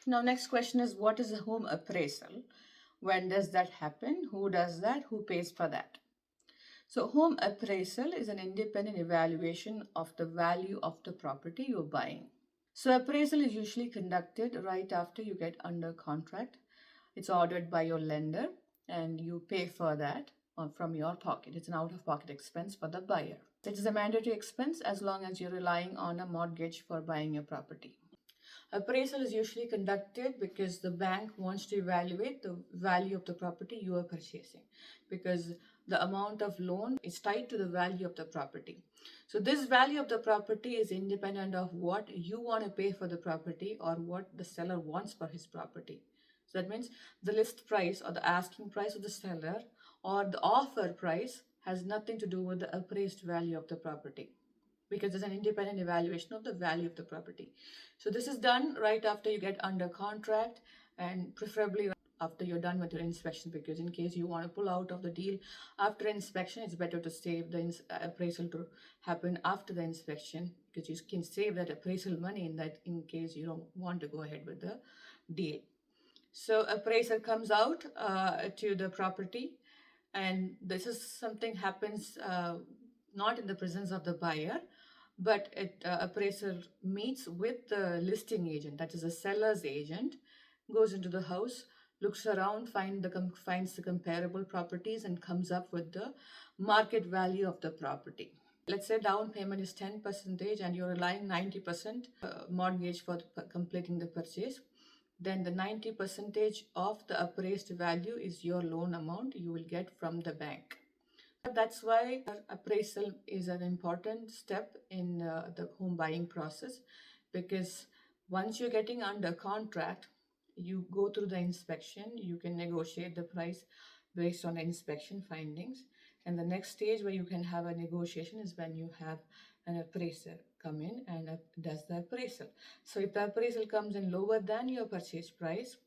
Now, next question is, what is a home appraisal? When does that happen? Who does that? Who pays for that? So, home appraisal is an independent evaluation of the value of the property you're buying. So, appraisal is usually conducted right after you get under contract. It's ordered by your lender and you pay for that from your pocket. It's an out of pocket expense for the buyer. It is a mandatory expense as long as you're relying on a mortgage for buying your property. Appraisal is usually conducted because the bank wants to evaluate the value of the property you are purchasing, because the amount of loan is tied to the value of the property. So this value of the property is independent of what you want to pay for the property or what the seller wants for his property. So that means the list price or the asking price of the seller or the offer price has nothing to do with the appraised value of the property, because it's an independent evaluation of the value of the property. So this is done right after you get under contract, and preferably after you're done with your inspection, because in case you want to pull out of the deal after inspection, it's better to save the appraisal to happen after the inspection, because you can save that appraisal money in that in case you don't want to go ahead with the deal. So appraiser comes out to the property, and this is something happens not in the presence of the buyer, but appraiser meets with the listing agent, that is a seller's agent, goes into the house, looks around, finds the comparable properties, and comes up with the market value of the property. Let's say down payment is 10% and you're relying 90% mortgage for completing the purchase. Then the 90% of the appraised value is your loan amount you will get from the bank. That's why appraisal is an important step in the home buying process, because once you're getting under contract, you go through the inspection, you can negotiate the price based on the inspection findings. And the next stage where you can have a negotiation is when you have an appraiser come in and does the appraisal. So if the appraisal comes in lower than your purchase price,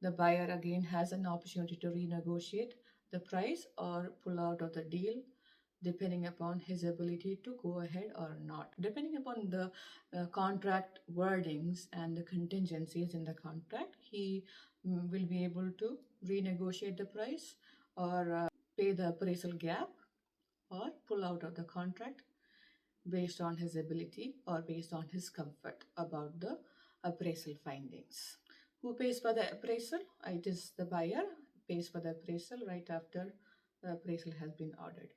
the buyer again has an opportunity to renegotiate the price or pull out of the deal, depending upon his ability to go ahead or not. Depending upon the contract wordings and the contingencies in the contract, he will be able to renegotiate the price or pay the appraisal gap or pull out of the contract based on his ability or based on his comfort about the appraisal findings. Who pays for the appraisal? It is the buyer pays for the appraisal right after the appraisal has been ordered.